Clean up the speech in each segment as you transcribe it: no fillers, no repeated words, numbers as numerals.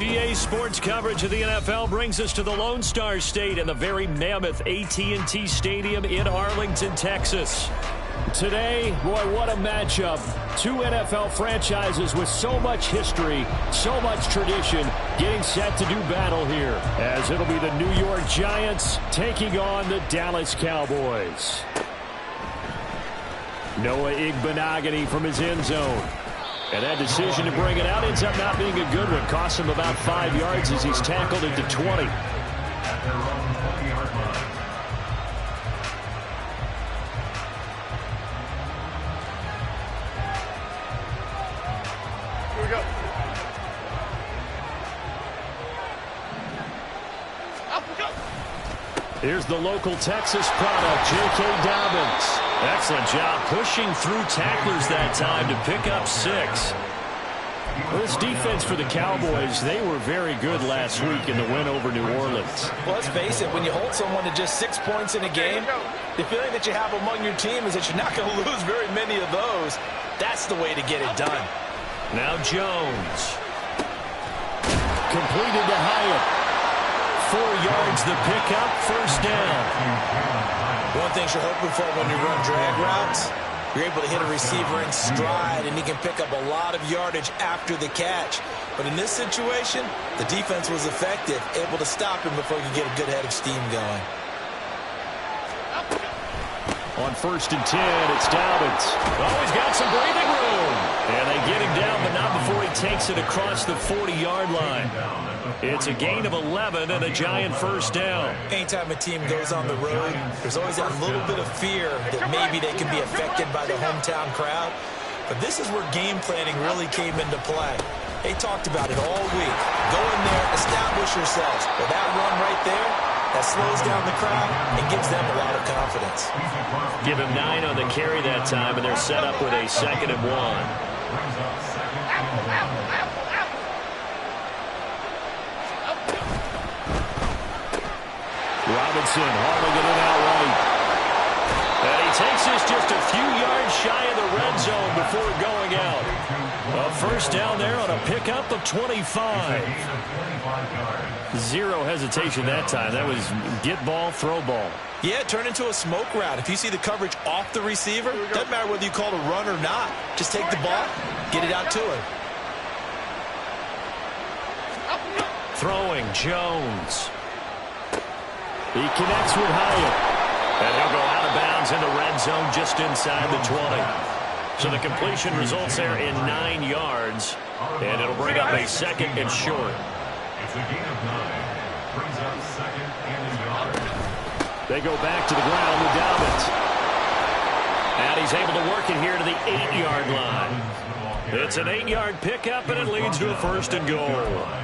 EA Sports coverage of the NFL brings us to the Lone Star State and the very mammoth AT&T Stadium in Arlington, Texas. Today, boy, what a matchup. Two NFL franchises with so much history, so much tradition, getting set to do battle here, as it'll be the New York Giants taking on the Dallas Cowboys. Noah Igbenogany from his end zone. And that decision to bring it out ends up not being a good one. Costs him about 5 yards as he's tackled into 20. Here we go. Up we go. Here's the local Texas product, J.K. Dobbins. Excellent job pushing through tacklers that time to pick up 6. Well, this defense for the Cowboys, they were very good last week in the win over New Orleans. Well, let's face it, when you hold someone to just 6 points in a game, the feeling that you have among your team is that you're not going to lose very many of those. That's the way to get it done. Now Jones. Completed to Hyatt. 4 yards the pickup, first down. One thing you're hoping for when you run drag routes, you're able to hit a receiver in stride, and he can pick up a lot of yardage after the catch. But in this situation, the defense was effective, able to stop him before you get a good head of steam going. On 1st and 10, it's Dobbins. Oh, he's got some breathing room. And they get him down, but not before he takes it across the 40-yard line. It's a gain of 11 and a Giant first down. Anytime a team goes on the road, there's always that little bit of fear that maybe they can be affected by the hometown crowd. But this is where game planning really came into play. They talked about it all week. Go in there, establish yourselves. With that run right there, that slows down the crowd and gives them a lot of confidence. Give him 9 on the carry that time, and they're set up with a 2nd and 1. Robinson hauling it in outright. And he takes this just a few yards shy of the red zone before going out. A first down there on a pickup of 25. Zero hesitation that time. That was get ball, throw ball. Yeah, it turned into a smoke route. If you see the coverage off the receiver, doesn't matter whether you call it a run or not. Just take the ball, get it out to him. Throwing, Jones. He connects with Hyatt. And he'll go out of bounds in the red zone just inside the 20. So the completion results there in 9 yards. And it'll bring up a 2nd and short. It's a gain of 9. Brings up 2nd and a yard. They go back to the ground with Dobbins. And he's able to work it here to the 8-yard line. It's an 8-yard pickup, and it leads to a 1st and goal.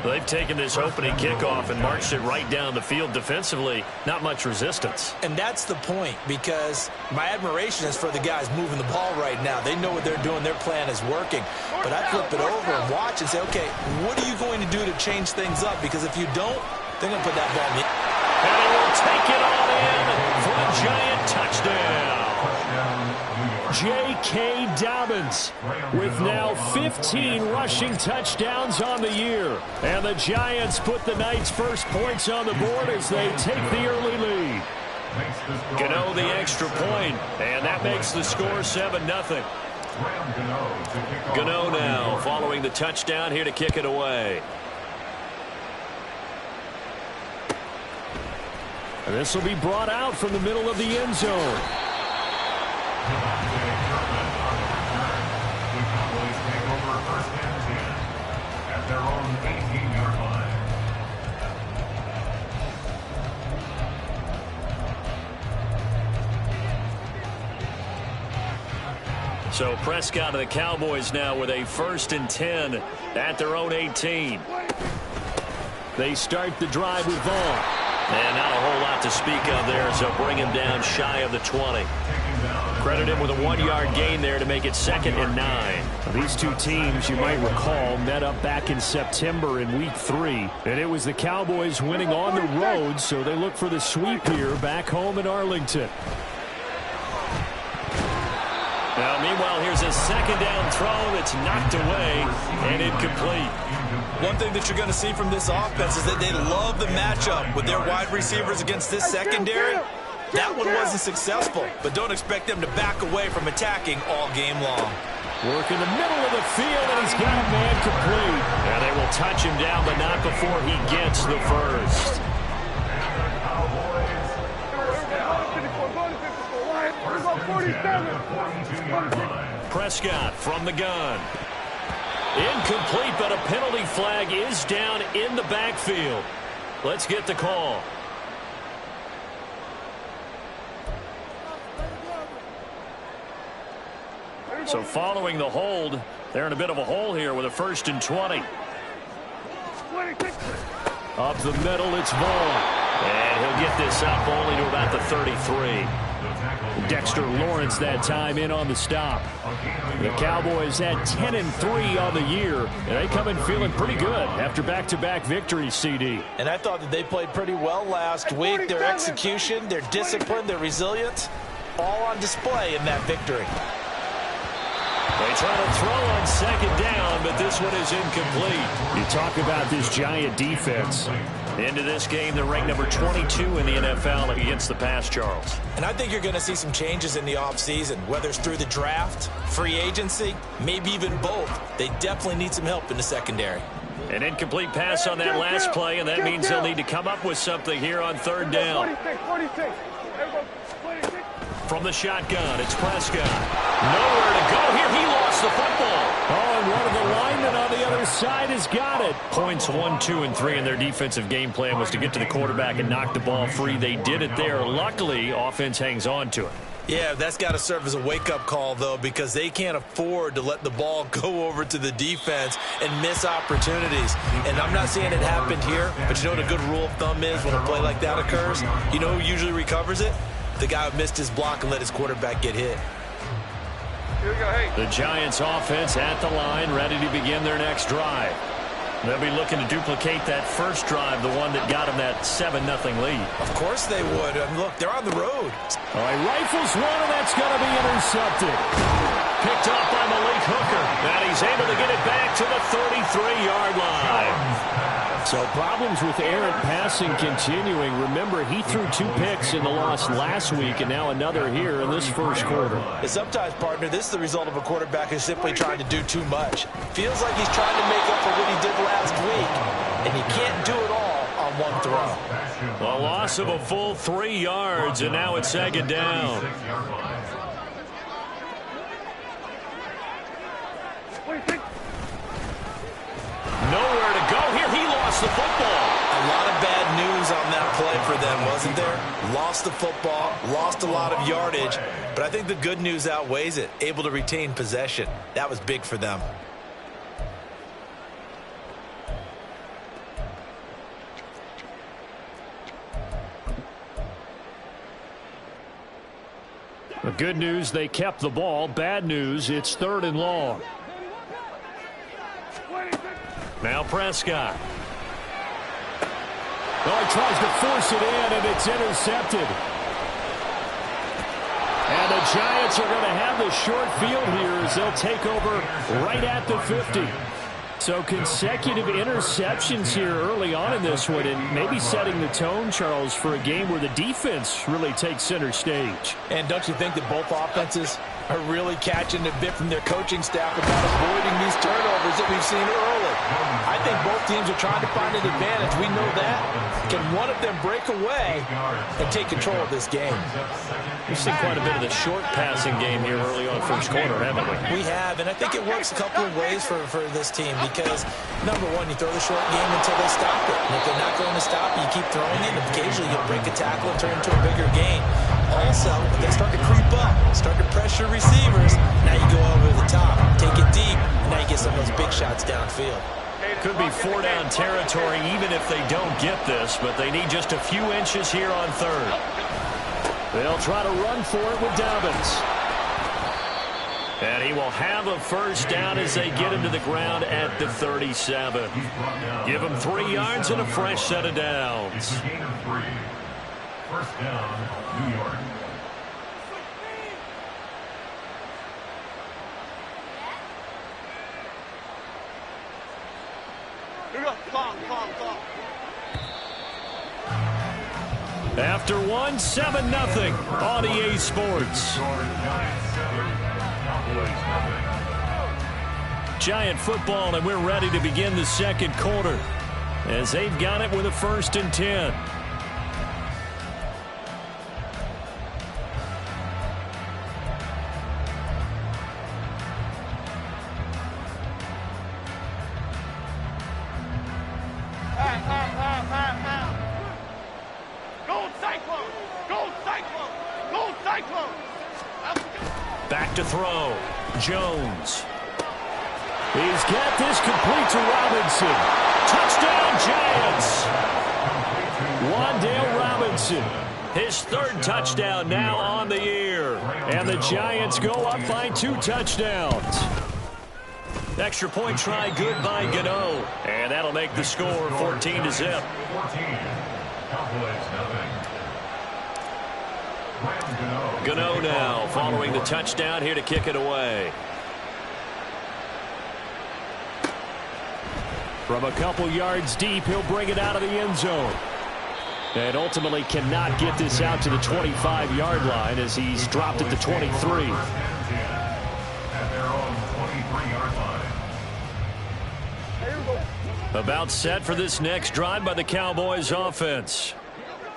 They've taken this opening kickoff and marched it right down the field defensively. Not much resistance. And that's the point, because my admiration is for the guys moving the ball right now. They know what they're doing. Their plan is working. But I flip it over and watch and say, okay, what are you going to do to change things up? Because if you don't, they're going to put that ball in the... And he will take it all in for a Giant touchdown. J.K. Dobbins with now 15 rushing touchdowns on the year. And the Giants put the night's first points on the board as they take the early lead. Gano the extra point, and that makes the score 7-0. Gano now following the touchdown here to kick it away. And this will be brought out from the middle of the end zone. So Prescott of the Cowboys now with a 1st and 10 at their own 18. They start the drive with Vaughn. And not a whole lot to speak of there, so bring him down shy of the 20. Credit him with a 1-yard gain there to make it 2nd and 9. These two teams, you might recall, met up back in September in Week 3. And it was the Cowboys winning on the road, so they look for the sweep here back home in Arlington. Now, meanwhile, here's a 2nd down throw that's knocked away and incomplete. One thing that you're going to see from this offense is that they love the matchup with their wide receivers against this secondary. That one wasn't successful, but don't expect them to back away from attacking all game long. Work in the middle of the field, and he's got a man complete. And they will touch him down, but not before he gets the first. Prescott from the gun. Incomplete, but a penalty flag is down in the backfield. Let's get the call. So following the hold, they're in a bit of a hole here with a 1st and 20. Up the middle, it's Vaughn. And he'll get this up only to about the 33. Dexter Lawrence that time in on the stop. The Cowboys had 10-3 on the year, and they come in feeling pretty good after back-to-back victories, CD. And I thought that they played pretty well last week. Their execution, their discipline, their resilience, all on display in that victory. They try to throw on 2nd down, but this one is incomplete. You talk about this Giant defense. Into this game, they're ranked number 22 in the NFL against the pass, Charles. And I think you're going to see some changes in the offseason, whether it's through the draft, free agency, maybe even both. They definitely need some help in the secondary. An incomplete pass on that last play, and that means they'll need to come up with something here on 3rd down. From the shotgun, it's Prescott. Nowhere to go here. He lost the football. Oh, and one of the linemen on the other side has got it. Points 1, 2, and 3 in their defensive game plan was to get to the quarterback and knock the ball free. They did it there. Luckily, offense hangs on to it. Yeah, that's got to serve as a wake-up call, though, because they can't afford to let the ball go over to the defense and miss opportunities. And I'm not saying it happened here, but you know what a good rule of thumb is when a play like that occurs? You know who usually recovers it? The guy who missed his block and let his quarterback get hit. Here we go, hey. The Giants offense at the line, ready to begin their next drive. They'll be looking to duplicate that first drive, the one that got them that 7-0 lead. Of course they would. I mean, look, they're on the road. All right, rifles one, and that's going to be intercepted. Picked off by Malik Hooker. And he's able to get it back to the 33-yard line. So problems with errant passing continuing. Remember, he threw 2 picks in the loss last week, and now another here in this first quarter. And sometimes, partner, this is the result of a quarterback who's simply trying to do too much. Feels like he's trying to make up for what he did last week, and he can't do it all on one throw. A loss of a full 3 yards, and now it's 2nd down. Nowhere to go here. He lost the football. A lot of bad news on that play for them, wasn't there? Lost the football, lost a lot of yardage, but I think the good news outweighs it. Able to retain possession. That was big for them. The good news, they kept the ball. Bad news, it's 3rd and long. Now Prescott. Oh, he tries to force it in, and it's intercepted. And the Giants are going to have the short field here as they'll take over right at the 50. So consecutive interceptions here early on in this one, and maybe setting the tone, Charles, for a game where the defense really takes center stage. And don't you think that both offenses are really catching a bit from their coaching staff about avoiding these turnovers that we've seen early? I think both teams are trying to find an advantage. We know that. Can one of them break away and take control of this game? We've seen quite a bit of the short passing game here early on first quarter, haven't we? We have, and I think it works a couple of ways for this team because, number one, you throw the short game until they stop it. And if they're not going to stop it, you keep throwing it, and occasionally you'll break a tackle and turn into a bigger gain. Also, if they start to creep up, start to pressure receivers, now you go get some of those big shots downfield. Could be 4-down territory even if they don't get this, but they need just a few inches here on third. They'll try to run for it with Dobbins. And he will have a first down as they get him to the ground at the 37. Give him 3 yards and a fresh set of downs. Gain of 3. First down, New York. After 1, 7-0 on EA Sports. Giant football, and we're ready to begin the second quarter as they've got it with a 1st and 10. Back to throw. Jones. He's got this complete to Robinson. Touchdown, Giants. Wan'Dale Robinson. His 3rd touchdown now on the year. And the Giants go up by 2 touchdowns. Extra point try good by Gano. And that'll make the score 14-0. Gano now following the touchdown here to kick it away. From a couple yards deep, he'll bring it out of the end zone. And ultimately cannot get this out to the 25-yard line as he's dropped at the 23. About set for this next drive by the Cowboys offense.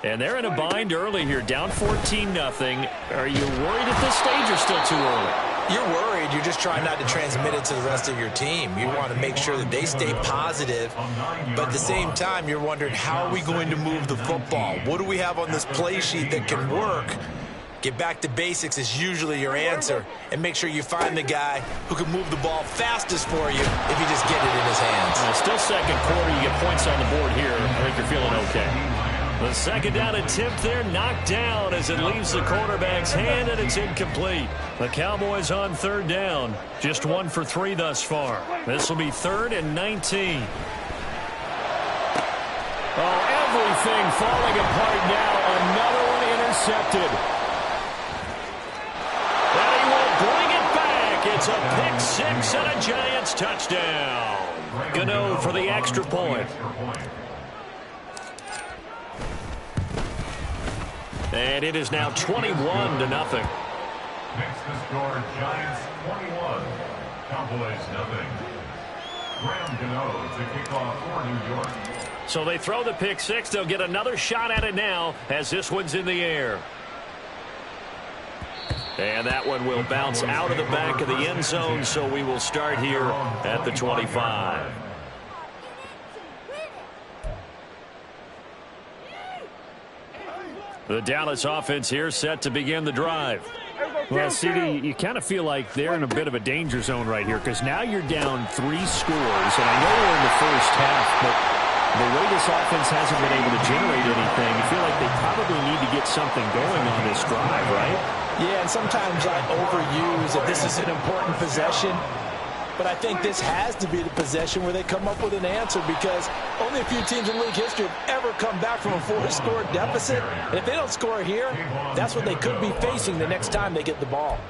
And they're in a bind early here, down 14-0. Are you worried at this stage or still too early? You're worried. You're just trying not to transmit it to the rest of your team. You want to make sure that they stay positive. But at the same time, you're wondering, how are we going to move the football? What do we have on this play sheet that can work? Get back to basics is usually your answer. And make sure you find the guy who can move the ball fastest for you if you just get it in his hands. Still second quarter. You get points on the board here. I think you're feeling okay. The second down attempt there knocked down as it leaves the quarterback's hand, and it's incomplete. The Cowboys on 3rd down. Just 1 for 3 thus far. This will be 3rd and 19. Oh, everything falling apart now. Another one intercepted. And he will bring it back. It's a pick 6 and a Giants touchdown. Gano for the extra point. And it is now 21-0. Next to score, Giants 21, Cowboys 0. Graham Gano to kick off for New York. So they throw the pick 6. They'll get another shot at it now as this one's in the air. And that one will bounce out of the back of the end zone, so we will start here at the 25. The Dallas offense here set to begin the drive. Well, CD, you kind of feel like they're in a bit of a danger zone right here because now you're down 3 scores, and I know we're in the first half, but the way this offense hasn't been able to generate anything, you feel like they probably need to get something going on this drive, right? Yeah, and sometimes I overuse if this is an important possession. But I think this has to be the possession where they come up with an answer, because only a few teams in league history have ever come back from a 4-score deficit. And if they don't score here, that's what they could be facing the next time they get the ball.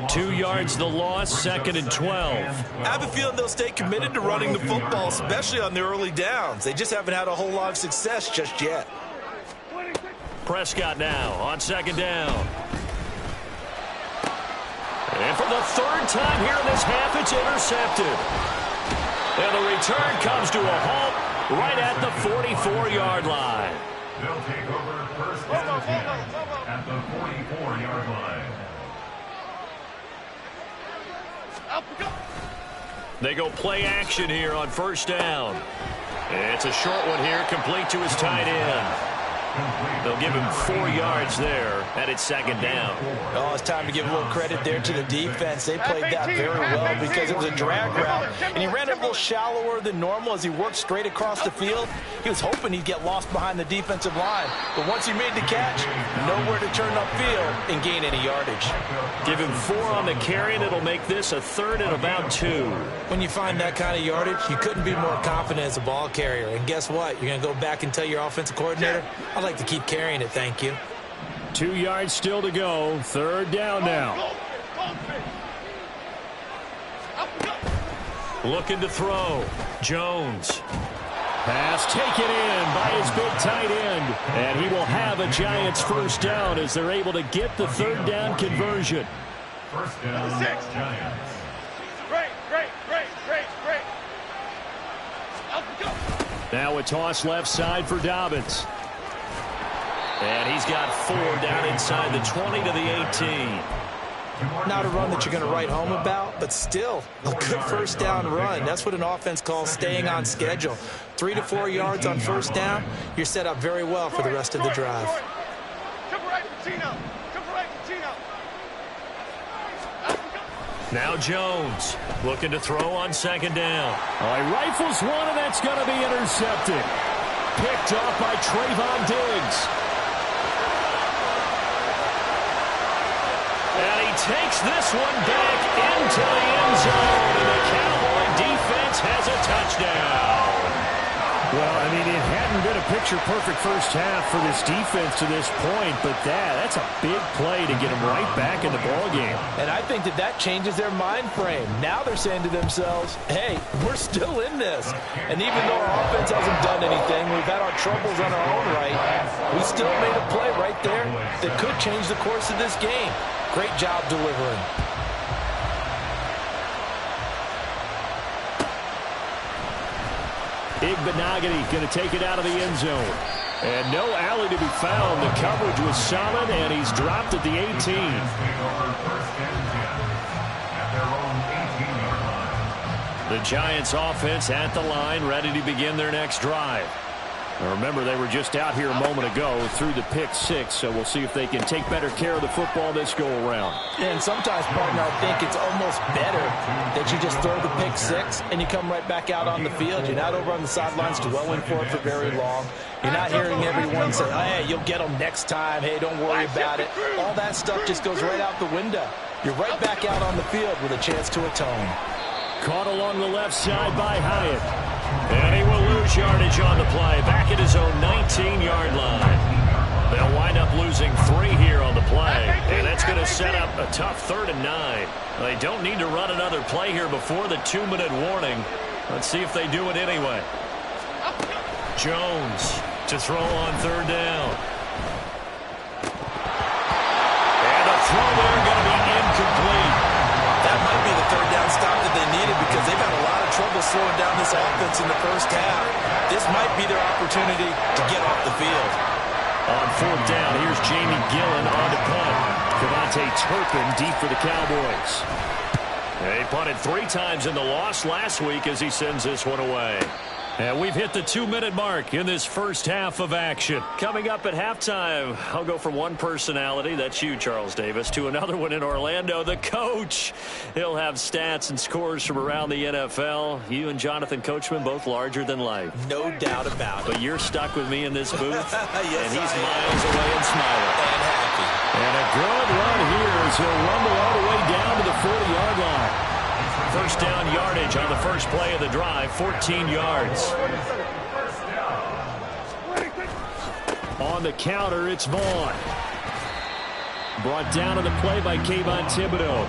2 yards the loss, 2nd and 12. I have a feeling they'll stay committed to running the football, especially on the early downs. They just haven't had a whole lot of success just yet. Prescott now on 2nd down. And for the 3rd time here in this half, it's intercepted. And the return comes to a halt right at the 44-yard line. They'll take over 1st and 10 at the 44-yard line. They go play action here on 1st down. It's a short one here, complete to his tight end. They'll give him 4 yards there, and it's second down. Oh, it's time to give a little credit there to the defense. They played that very well because it was a drag route, and he ran it a little shallower than normal as he worked straight across the field. He was hoping he'd get lost behind the defensive line, but once he made the catch, nowhere to turn upfield and gain any yardage. Give him 4 on the carry, and it'll make this a 3rd and about 2. When you find that kind of yardage, you couldn't be more confident as a ball carrier. And guess what? You're going to go back and tell your offensive coordinator, I'd like to keep carrying it, thank you. 2 yards still to go. 3rd down now. Looking to throw. Jones. Pass taken in by his big tight end. And he will have a Giants 1st down as they're able to get the 3rd down conversion. 1st down, Giants. Now a toss left side for Dobbins. And he's got 4 down inside the 20 to the 18. Not a run that you're going to write home about, but still a good 1st down run. That's what an offense calls staying on schedule. 3 to 4 yards on 1st down, you're set up very well for the rest of the drive. Now Jones looking to throw on 2nd down. He rifles one, and that's going to be intercepted. Picked off by Trayvon Diggs. And he takes this one back into the end zone, and the Cowboy defense has a touchdown. Well, I mean, it hadn't been a picture-perfect 1st half for this defense to this point, but that's a big play to get them right back in the ballgame. And I think that changes their mind frame. Now they're saying to themselves, hey, we're still in this. And even though our offense hasn't done anything, we've had our troubles on our own right, we still made a play right there that could change the course of this game. Great job delivering. Igbenogany going to take it out of the end zone. And no alley to be found. The coverage was solid, and he's dropped at the 18. The Giants offense at the line, ready to begin their next drive. Now remember, they were just out here a moment ago through the pick 6, so we'll see if they can take better care of the football this go-around. And sometimes, partner, I think it's almost better that you just throw the pick 6 and you come right back out on the field. You're not over on the sidelines dwelling for it for very long. You're not hearing everyone say, hey, you'll get them next time. Hey, don't worry about it. All that stuff just goes right out the window. You're right back out on the field with a chance to atone. Caught along the left side by Hyatt. And he will lose yardage on the play, back at his own 19-yard line. They'll wind up losing 3 here on the play, and that's going to set up a tough 3rd and 9. They don't need to run another play here before the 2-minute warning. Let's see if they do it anyway. Jones to throw on 3rd down. And the throw there going to be incomplete. That might be the 3rd down stop that they needed because they've had a lot of trouble slowing down this offense in the 1st half. This might be their opportunity to get off the field. On 4th down, here's Jamie Gillen on the punt. Devontae Turpin deep for the Cowboys. They punted 3 times in the loss last week as he sends this one away. And we've hit the 2-minute mark in this 1st half of action. Coming up at halftime, I'll go from one personality, that's you, Charles Davis, to another one in Orlando, the coach. He'll have stats and scores from around the NFL. You and Jonathan Coachman, both larger than life. No doubt about it. But you're stuck with me in this booth, yes, and he's miles away and smiling. And happy. And a good run here as he'll rumble all the way down to the 40-yard line. 1st down yardage on the first play of the drive, 14 yards. On the counter, it's Vaughn. Brought down on the play by Kayvon Thibodeau.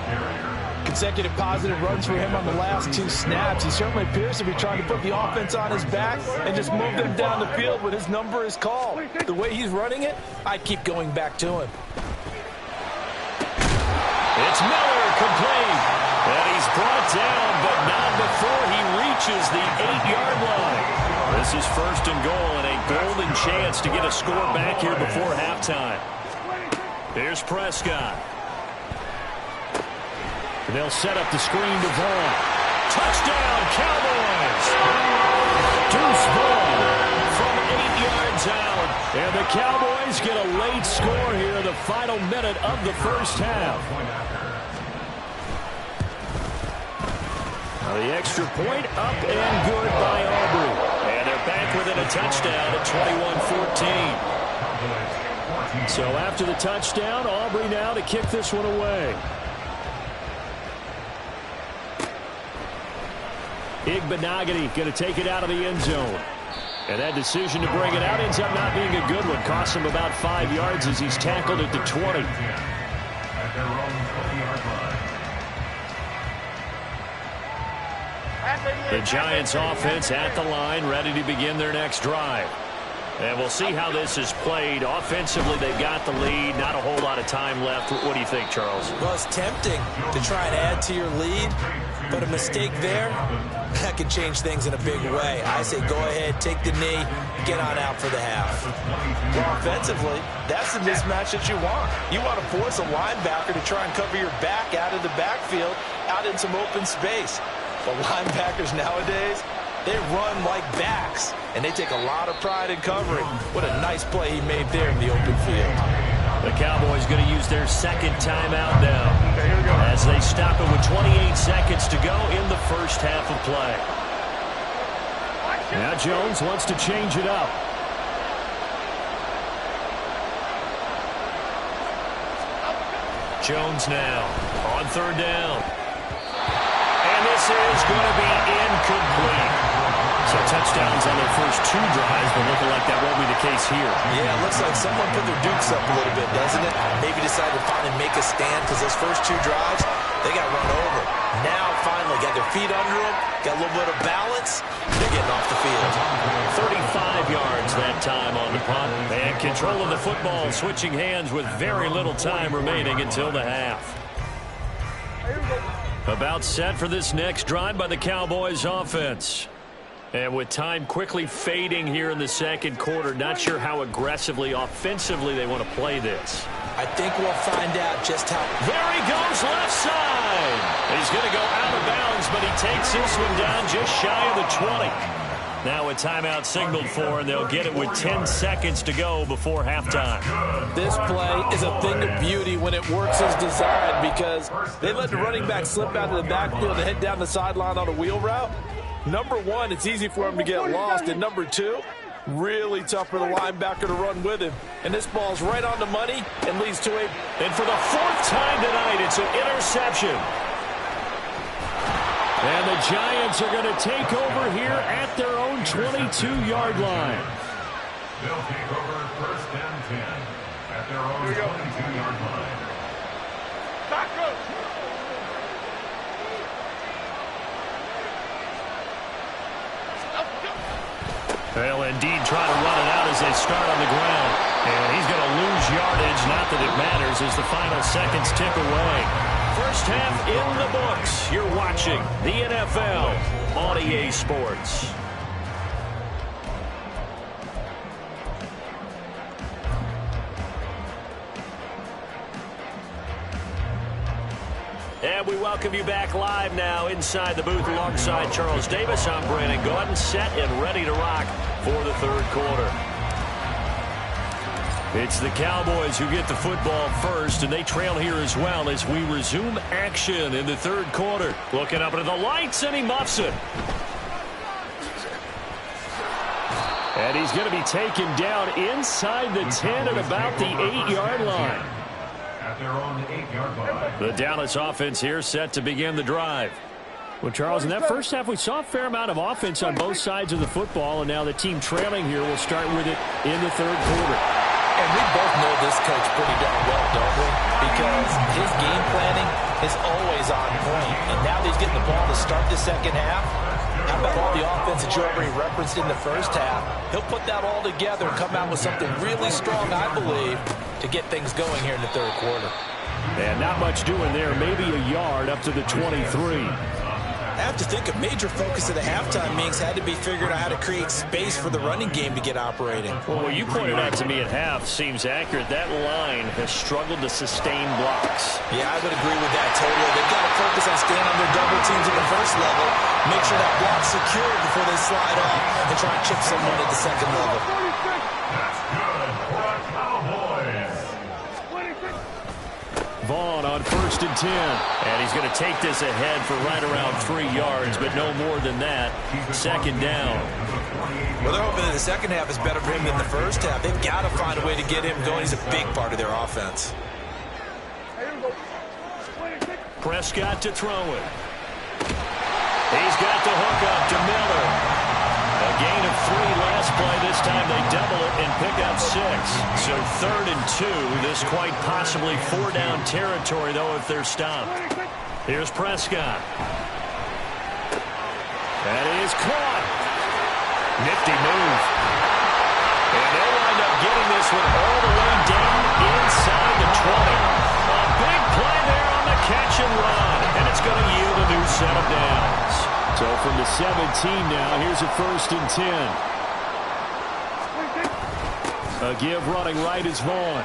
Consecutive positive runs for him on the last 2 snaps. He certainly appears to be trying to put the offense on his back and just move them down the field when his number is called. The way he's running it, I keep going back to him. It's Miller, complete. And he's brought down, but not before he reaches the 8-yard line. This is 1st and goal and a golden chance to get a score back here before halftime. Here's Prescott. They'll set up the screen to Vaughn. Touchdown, Cowboys! Deuce Vaughn from 8 yards out. And the Cowboys get a late score here in the final minute of the first half. Now the extra point up and good by Aubrey. And they're back within a touchdown at 21-14. So after the touchdown, Aubrey now to kick this one away. Igbenogany going to take it out of the end zone. And that decision to bring it out ends up not being a good one. Costs him about 5 yards as he's tackled at the 20. The Giants offense at the line, ready to begin their next drive. And we'll see how this is played. Offensively, they've got the lead. Not a whole lot of time left. What do you think, Charles? Well, it's tempting to try and add to your lead, but a mistake there, that could change things in a big way. I say go ahead, take the knee, get on out for the half. Well, offensively, that's the mismatch that you want. You want to force a linebacker to try and cover your back out of the backfield, out in some open space. But linebackers nowadays, they run like backs, and they take a lot of pride in covering. What a nice play he made there in the open field. The Cowboys going to use their second timeout now as they stop it with 28 seconds to go in the first half of play. Now Jones wants to change it up. Jones now on third down. And this is going to be incomplete. So touchdowns on their first 2 drives, but looking like that won't be the case here. Yeah, it looks like someone put their dukes up a little bit, doesn't it? Maybe decided to finally make a stand because those first 2 drives, they got run over. Now, finally, got their feet under them, got a little bit of balance. They're getting off the field. 35 yards that time on the punt. And control of the football, switching hands with very little time remaining until the half. About set for this next drive by the Cowboys offense. And with time quickly fading here in the second quarter, not sure how aggressively, offensively they want to play this. I think we'll find out just how. There he goes, left side. He's going to go out of bounds, but he takes this one down just shy of the 20. Now a timeout signaled for, and they'll get it with 10 seconds to go before halftime. This play is a thing of beauty when it works as designed because they let the running back slip out of the backfield and head down the sideline on a wheel route. Number one, it's easy for him to get lost. And number two, really tough for the linebacker to run with him. And this ball's right on the money and leads to a... And for the 4th time tonight, it's an interception. And the Giants are going to take over here at their own 22-yard line. They'll take over first and 10 at their own 22-yard line. They'll indeed try to run it out as they start on the ground. And he's going to lose yardage, not that it matters, as the final seconds tick away. First half in the books. You're watching the NFL on EA Sports. And we welcome you back live now inside the booth alongside Charles Davis. I'm Brandon Gordon, set and ready to rock for the third quarter. It's the Cowboys who get the football first, and they trail here as well as we resume action in the third quarter. Looking up into the lights, and he muffs it. And he's going to be taken down inside the 10 at about the 8-yard line. At their own 8-yard line. The Dallas offense here set to begin the drive. Well, Charles, in that first half, we saw a fair amount of offense on both sides of the football, and now the team trailing here will start with it in the third quarter. And we both know this coach pretty darn well, don't we? Because his game planning is always on point. And now that he's getting the ball to start the second half, how about all the offense that you already referenced in the first half? He'll put that all together and come out with something really strong, I believe, to get things going here in the third quarter. And not much doing there. Maybe a yard up to the 23. I have to think a major focus of the halftime meetings had to be figuring out how to create space for the running game to get operating. Well, what you pointed out to me at half seems accurate. That line has struggled to sustain blocks. Yeah, I would agree with that totally. They've got to focus on staying on their double teams at the first level, make sure that block's secure before they slide off and try and chip someone at the second level. That's good. first and 10. And he's going to take this ahead for right around 3 yards, but no more than that. Second down. Well, they're hoping that the second half is better for him than the first half. They've got to find a way to get him going. He's a big part of their offense. Prescott to throw it. He's got the hook up to Miller. A gain of 3 last play. This time they double it and pick up 6. So 3rd and 2. This quite possibly 4-down territory, though, if they're stopped. Here's Prescott. That is caught. Nifty move. And they'll wind up getting this one all the way down inside the 20. A big play there on the catch and run. And it's going to yield a new set of downs. So from the 17 now, here's a 1st and 10. A give running right is Vaughn.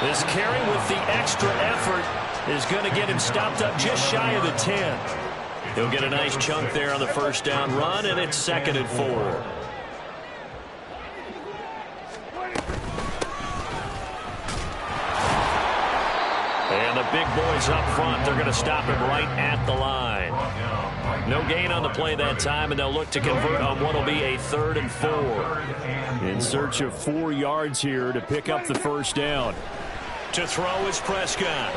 This carry with the extra effort is going to get him stopped up just shy of the 10. He'll get a nice chunk there on the first down run, and it's 2nd and 4. And the big boys up front, they're going to stop him right at the line. No gain on the play that time, and they'll look to convert on what will be a 3rd and 4. In search of 4 yards here to pick up the first down. To throw is Prescott.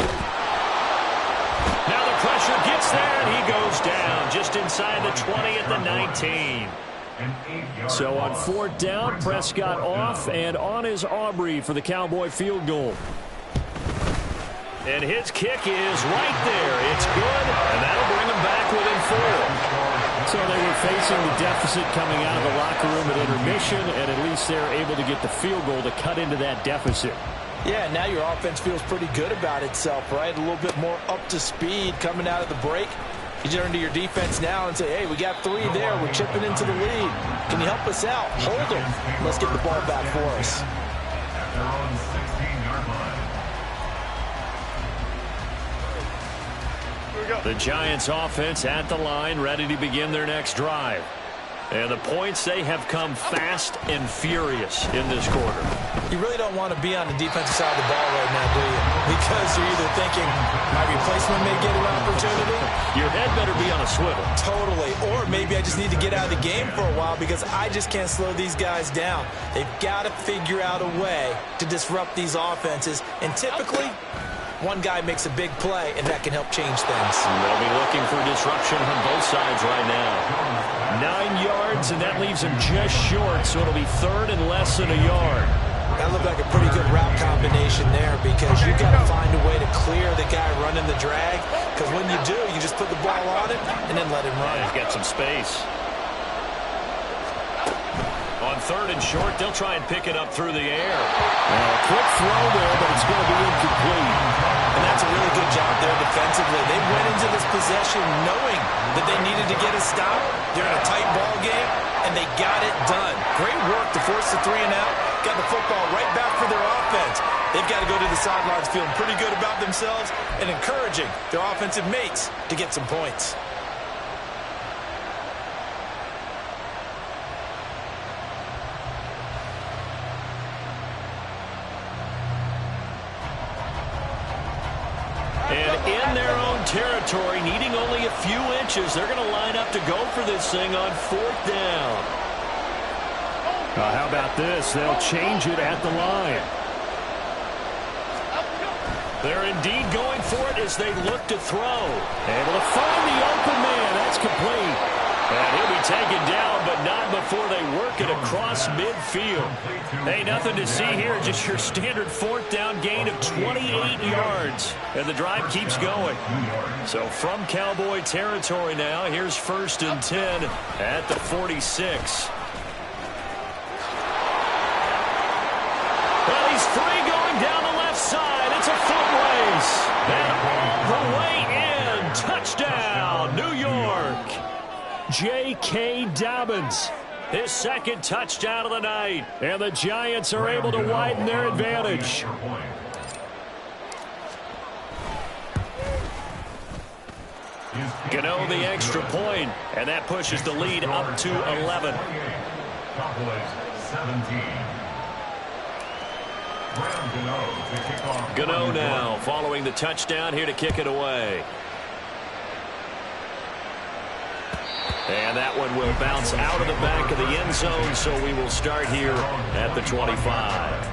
Now the pressure gets there, and he goes down just inside the 20 at the 19. So on 4th down, Prescott off, and on is Aubrey for the Cowboy field goal. And his kick is right there. It's good, and that'll bring him back within 4. So they were facing the deficit coming out of the locker room at intermission, and at least they're able to get the field goal to cut into that deficit. Yeah, now your offense feels pretty good about itself, right? A little bit more up to speed coming out of the break. You turn to your defense now and say, hey, we got 3 there. We're chipping into the lead. Can you help us out? Hold them. Let's get the ball back for us. At their own 16-yard line. The Giants offense at the line, ready to begin their next drive. And the points, they have come fast and furious in this quarter. You really don't want to be on the defensive side of the ball right now, do you? Because you're either thinking my replacement may get an opportunity. Your head better be on a swivel. Totally. Or maybe I just need to get out of the game for a while because I just can't slow these guys down. They've got to figure out a way to disrupt these offenses. And typically, one guy makes a big play, and that can help change things. They'll be looking for disruption from both sides right now. 9 yards, and that leaves him just short, so it'll be 3rd and less than a yard. That looked like a pretty good route combination there because you've got to find a way to clear the guy running the drag, because when you do, you just put the ball on it and then let him run. He's got some space. On 3rd and short, they'll try and pick it up through the air. A quick throw there, but it's going to be incomplete. And that's a really good job there defensively. They went into this possession knowing that they needed to get a stop. They're in a tight ball game, and they got it done. Great work to force the 3 and out. Got the football right back for their offense. They've got to go to the sidelines feeling pretty good about themselves and encouraging their offensive mates to get some points. And in their own territory, needing only a few inches, they're going to line up to go for this thing on 4th down. How about this? They'll change it at the line. They're indeed going for it as they look to throw. Able to find the open man. That's complete. And he'll be taken down, but not before they work it across midfield. Hey, nothing to see here, just your standard 4th down gain of 28 yards. And the drive keeps going. So from Cowboy territory now, here's 1st and 10 at the 46. Well, he's free going down the left side. It's a foot race. And all the way in. Touchdown, New York. J.K. Dobbins. His 2nd touchdown of the night. And the Giants are able to widen their advantage. Gano the extra point, and that pushes the lead up to 11. Gano now following the touchdown here to kick it away. And that one will bounce out of the back of the end zone, so we will start here at the 25.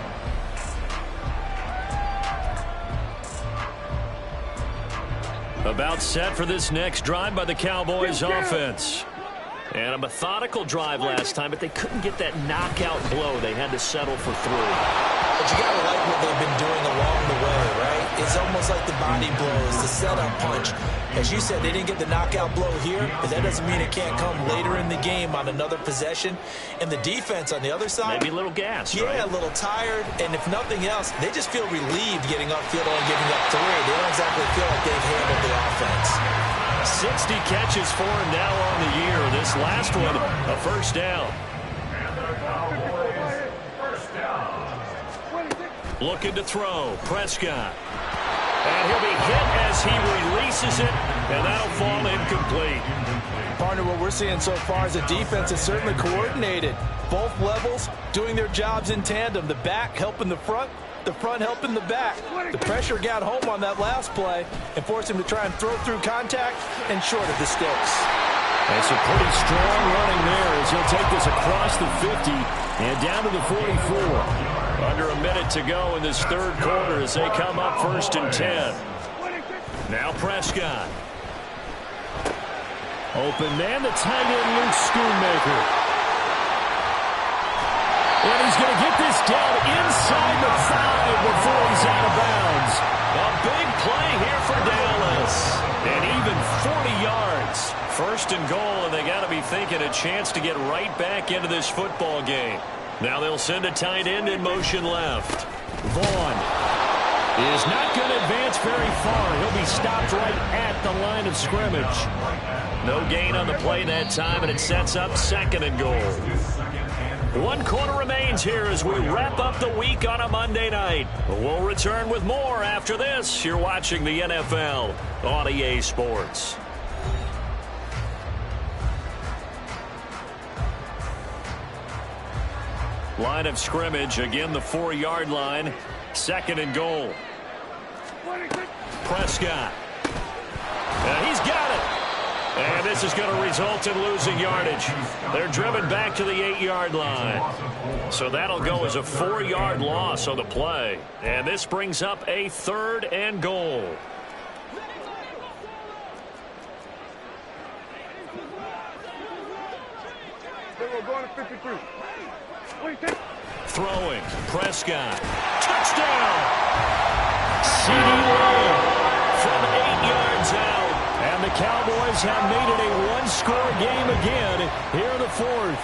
About set for this next drive by the Cowboys offense. And a methodical drive last time, but they couldn't get that knockout blow. They had to settle for 3. But you got to like what they've been doing along the way, right? It's almost like the body blows, the setup punch. As you said, they didn't get the knockout blow here, but that doesn't mean it can't come later in the game on another possession. And the defense on the other side, maybe a little gas, yeah, right? A little tired. And if nothing else, they just feel relieved getting upfield and giving up 3. They don't exactly feel like they've handled the offense. 60 catches for him now on the year. This last one, a first down. Looking to throw. Prescott. And he'll be hit as he releases it, and that'll fall incomplete. Partner, what we're seeing so far is the defense is certainly coordinated. Both levels doing their jobs in tandem. The back helping the front helping the back. The pressure got home on that last play and forced him to try and throw through contact and short of the sticks. That's a pretty strong running there as he'll take this across the 50 and down to the 44. Under a minute to go in this third quarter as they come up 1st and 10. Now Prescott. Open man, the tight end Luke Schoonmaker. And he's going to get this down inside the 5 before he's out of bounds. A big play here for Dallas. And even 40 yards. 1st and goal, and they got to be thinking a chance to get right back into this football game. Now they'll send a tight end in motion left. Vaughn is not going to advance very far. He'll be stopped right at the line of scrimmage. No gain on the play that time, and it sets up 2nd and goal. 1 quarter remains here as we wrap up the week on a Monday night. We'll return with more after this. You're watching the NFL on EA Sports. Line of scrimmage, again the 4-yard line. 2nd and goal. Prescott. He's got it. And this is going to result in losing yardage. They're driven back to the 8-yard line. So that'll go as a 4-yard loss on the play. And this brings up a 3rd and goal. We're going to 53. Throwing. Prescott. Touchdown! CeeDee Lamb from 8 yards out. And the Cowboys have made it a 1-score game again here in the 4th.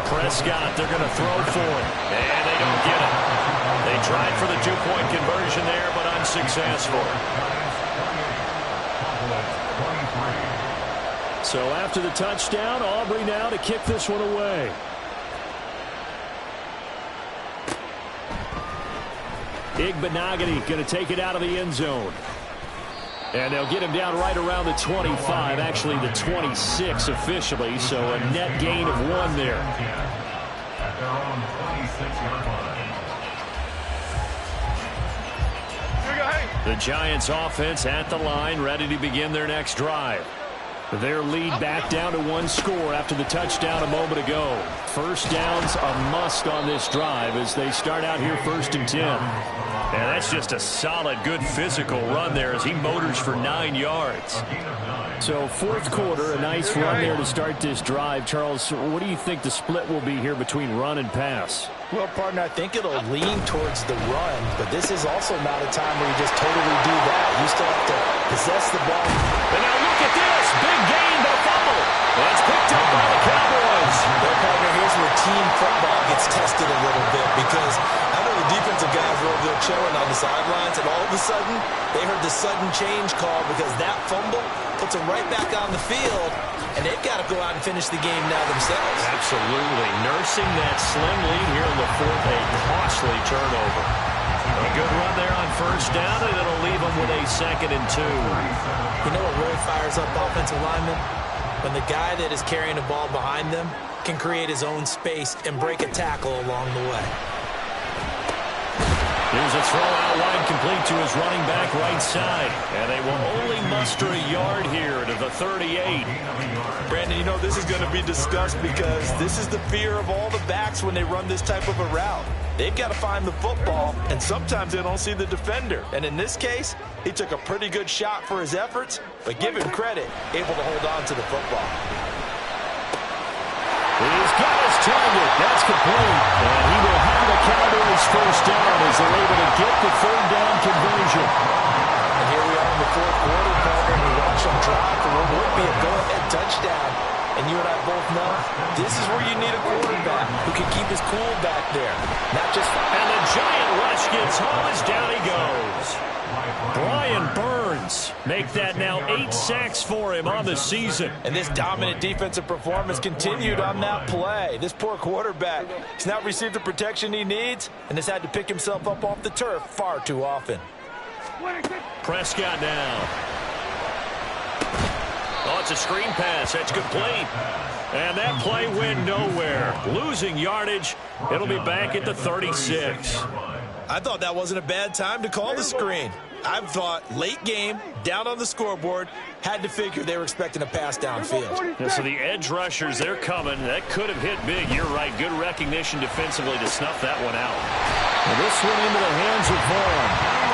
Prescott, they're going to throw for it. And they don't get it. They tried for the 2-point conversion there, but unsuccessful. So after the touchdown, Aubrey now to kick this one away. Igbenogany going to take it out of the end zone. And they'll get him down right around the 25, actually the 26 officially, so a net gain of 1 there. At their own 26-yard line. The Giants offense at the line, ready to begin their next drive. Their lead back down to 1 score after the touchdown a moment ago. First down's a must on this drive as they start out here 1st and 10. And that's just a solid, good physical run there as he motors for 9 yards. So 4th quarter, a nice run there to start this drive. Charles, what do you think the split will be here between run and pass? Well, partner, I think it'll lean towards the run, but this is also not a time where you just totally do that. You still have to possess the ball. And now look at this. Big gain, but a fumble. That's picked up by the Cowboys. Well, partner, here's where team football gets tested a little bit because I know the defensive guys were over there chilling on the sidelines, and all of a sudden, they heard the sudden change call because that fumble puts them right back on the field, and they've got to go out and finish the game now themselves. Absolutely. Nursing that slim lead here in the 4th, a costly turnover. A good run there on 1st down, and it'll leave them with a 2nd and 2. You know what really fires up offensive linemen? When the guy that is carrying the ball behind them can create his own space and break a tackle along the way. Here's a throw out wide, complete to his running back right side. And they will only muster a yard here to the 38. Brandon, you know this is going to be discussed because this is the fear of all the backs when they run this type of a route. They've got to find the football, and sometimes they don't see the defender. And in this case, he took a pretty good shot for his efforts, but give him credit, able to hold on to the football. He's got his target. That's complete. And he will have the Cowboys first down as they're able to get the third down conversion. And here we are in the fourth quarter, Carter, and we watch them drive for what would be a go-ahead touchdown. And you and I both know this is where you need a quarterback who can keep his cool back there. Not just... And the giant rush gets home as down he goes. Brian Burns make that now 8 sacks for him on the season. And this dominant defensive performance continued on that play. This poor quarterback has not received the protection he needs and has had to pick himself up off the turf far too often. Prescott now. Oh, it's a screen pass. That's complete. And that play went nowhere. Losing yardage. It'll be back at the 36. I thought that wasn't a bad time to call the screen. I thought late game, down on the scoreboard, had to figure they were expecting a pass downfield. Yeah, so the edge rushers, they're coming. That could have hit big. You're right. Good recognition defensively to snuff that one out. And this one into the hands of Vaughn.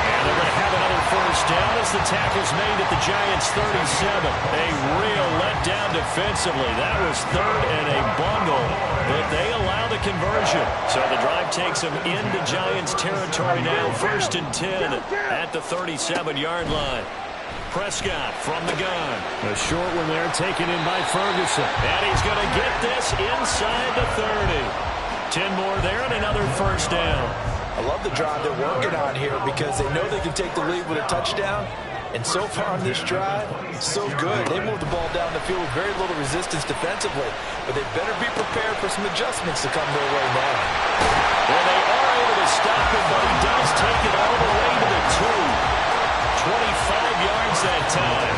And they're going to have another first down as the tackle's made at the Giants' 37. A real letdown defensively. That was third and a bundle, but they allow the conversion. So the drive takes them into Giants territory now. 1st and 10 at the 37-yard line. Prescott from the gun. A short one there taken in by Ferguson. And he's going to get this inside the 30. 10 more there and another first down. I love the drive they're working on here because they know they can take the lead with a touchdown. And so far on this drive, so good. They moved the ball down the field with very little resistance defensively. But they better be prepared for some adjustments to come their way now. Well, they are able to stop him, but he does take it all the way to the 2. 25 yards that time.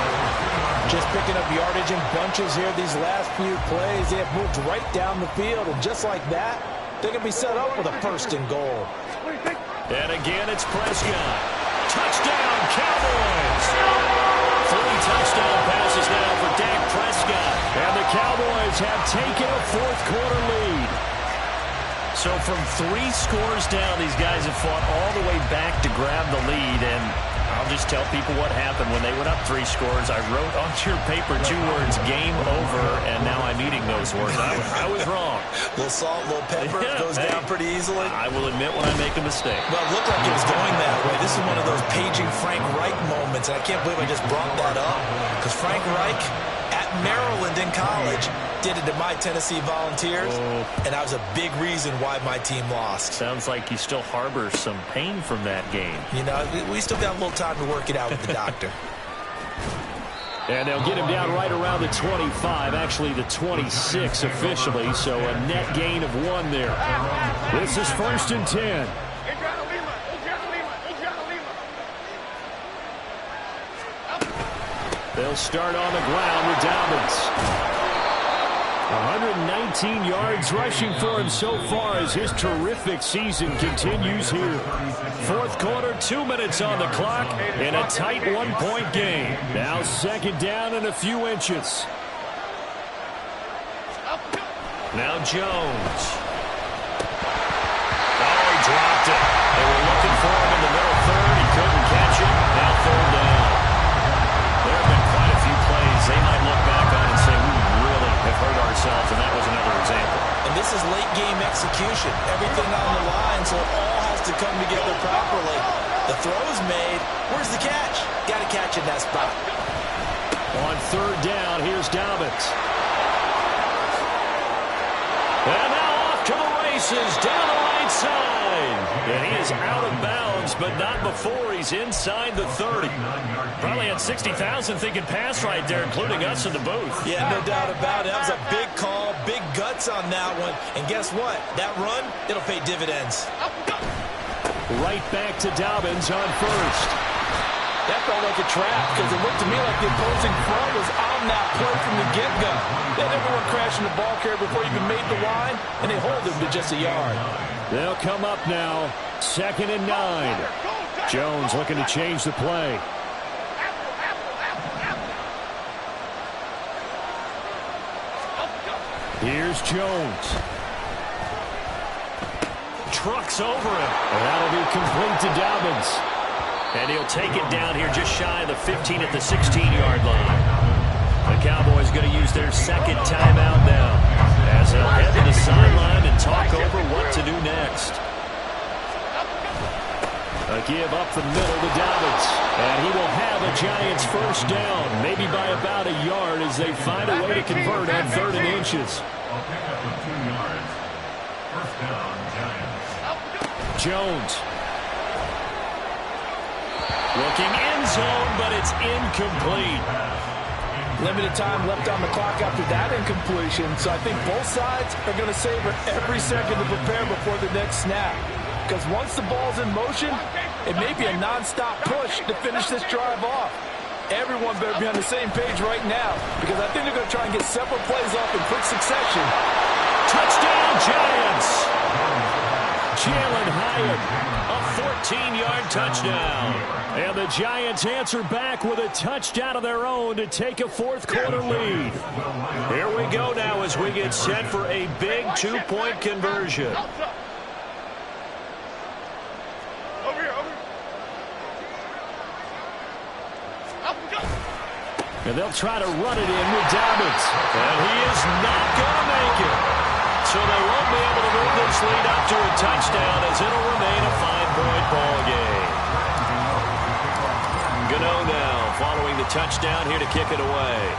Just picking up yardage in bunches here these last few plays. They have moved right down the field, and just like that, they can be set up with a 1st and goal. And again, it's Prescott. Touchdown, Cowboys! 3 touchdown passes now for Dak Prescott. And the Cowboys have taken a fourth-quarter lead. So from 3 scores down, these guys have fought all the way back to grab the lead. And I'll just tell people what happened when they went up 3 scores. I wrote on your paper 2 words, game over, and now I'm eating those words. I was wrong. A little salt, a little pepper, goes down pretty easily. I will admit when I make a mistake. Well, it looked like it was going that way. This is one of those paging Frank Reich moments, and I can't believe I just brought that up. Because Frank Reich, at Maryland in college, did it to my Tennessee Volunteers, and that was a big reason why my team lost. Sounds like you still harbor some pain from that game. You know, we still got a little time to work it out with the doctor. And they'll get him down right around the 25, actually the 26 officially, so a net gain of 1 there. This is 1st and 10. They'll start on the ground with Dobbins. 119 yards rushing for him so far as his terrific season continues here. 4th quarter, 2 minutes on the clock in a tight 1-point game. Now 2nd down and a few inches. Now Jones. Oh, he dropped it. They were looking for him in the middle 3rd. He couldn't catch it. Now 3rd down. There have been quite a few plays they might look back on and say, we really have hurt ourselves, and that was another example. And this is late game execution. Everything on the line, so it all has to come together properly. The throw is made. Where's the catch? Got to catch in that spot. On 3rd down, here's Dobbins. And now off to the races down the right side. And he is out of bounds, but not before he's inside the 30. Probably had 60,000 thinking pass right there, including us in the booth. Yeah, no doubt about it. That was a big call, big guts on that one. And guess what? That run, it'll pay dividends. Right back to Dobbins on 1st. That throw more like a trap because it looked to me like the opposing front was on that play from the get-go. They had everyone crashing the ball carrier before he even made the line, and they hold him to just a yard. They'll come up now, 2nd and 9. Jones looking to change the play. Here's Jones. Trucks over him. And that'll be complete to Dobbins. And he'll take it down here just shy of the 15 at the 16-yard line. The Cowboys going to use their second timeout now as they'll head to the sideline and talk over what to do next. A give up the middle to Dobbins. And he will have a Giants first down, maybe by about a yard as they find a way to convert on 3rd and inches. I'll pick up the 2 yards. First down, Giants. Jones. Looking end zone, but it's incomplete. Limited time left on the clock after that incompletion, so I think both sides are going to savor every second to prepare before the next snap. Because once the ball's in motion, it may be a non-stop push to finish this drive off. Everyone better be on the same page right now because I think they're going to try and get several plays off in quick succession. Touchdown, Giants! Jalen Hyatt, a 14-yard touchdown. And the Giants answer back with a touchdown of their own to take a 4th quarter lead. Here we go now as we get set for a big 2-point conversion. And they'll try to run it in with Dobbins. And he is not going to make it. So they won't be able to move this lead up to a touchdown as it'll remain a 5-point ball game. Gano now following the touchdown here to kick it away.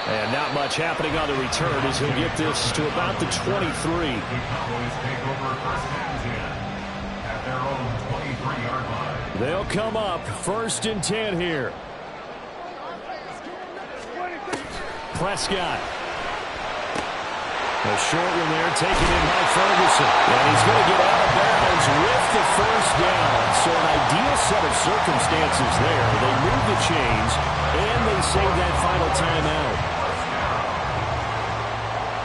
And not much happening on the return as he'll get this to about the 23. The Cowboys take over 1st and 10 at their own 23-yard line. They'll come up 1st and 10 here. Prescott. A short one there taken in by Ferguson. And he's going to get out of bounds with the first down. So an ideal set of circumstances there. They move the chains, and they save that final timeout.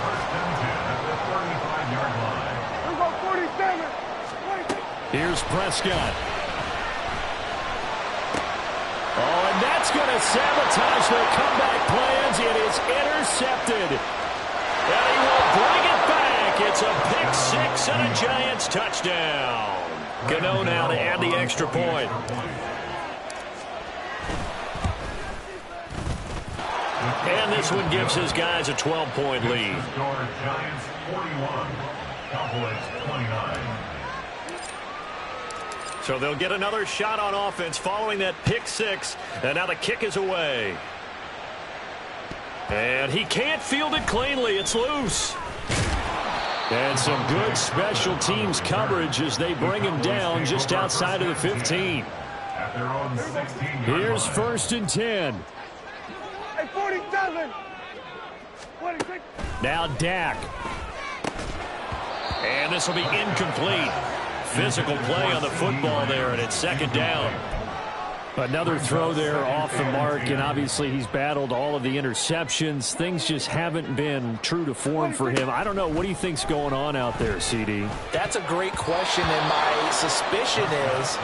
First and 10 at the 35-yard line. We're going 47. Here's Prescott. Oh, and that's going to sabotage their comeback plans. It is intercepted. And he will bring it back. It's a pick 6 and a Giants touchdown. Gano now to add the extra point. And this one gives his guys a 12-point lead. Giants 41, Cowboys 29. So they'll get another shot on offense following that pick 6. And now the kick is away. And he can't field it cleanly. It's loose. And some good special teams coverage as they bring him down just outside of the 15. At their own 16-yard Here's line. 1st and 10. Hey, 47. 26. Now Dak. And this will be incomplete. Physical play on the football there, and it's 2nd down. Another throw there off the mark, and obviously he's battled all of the interceptions. Things just haven't been true to form for him. I don't know. What do you think's going on out there, CD? That's a great question, and my suspicion is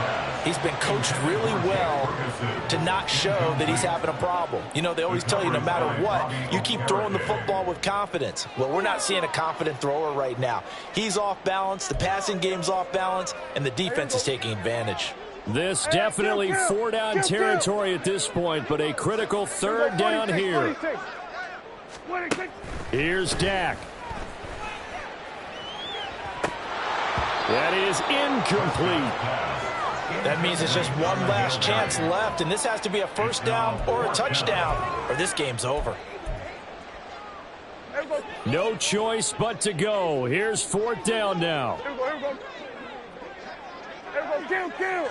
he's been coached really well to not show that he's having a problem. You know, they always tell you no matter what, you keep throwing the football with confidence. Well, we're not seeing a confident thrower right now. He's off balance, the passing game's off balance, and the defense is taking advantage. This definitely 4-down territory at this point, but a critical 3rd down here. 26. Here's Dak. That is incomplete. That means it's just one last chance left, and this has to be a first down or a touchdown, or this game's over. No choice but to go. Here's 4th down now. Here we go. Here we go. Here we go. Kill.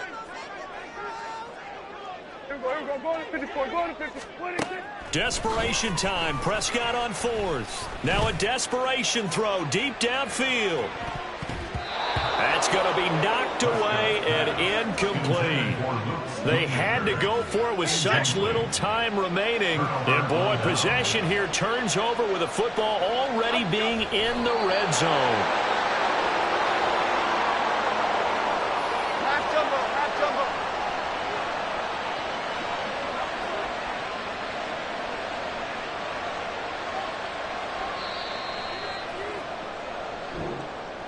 Here we go. Go to 54. Go to 50. 26. Desperation time. Prescott on 4th. Now a desperation throw deep downfield. That's going to be knocked away and incomplete. They had to go for it with such little time remaining. And, boy, possession here turns over with the football already being in the red zone. Half jumbo, half jumbo.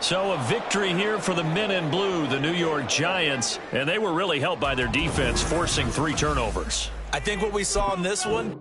So a victory here for the men in blue, the New York Giants, and they were really helped by their defense, forcing 3 turnovers. I think what we saw in this one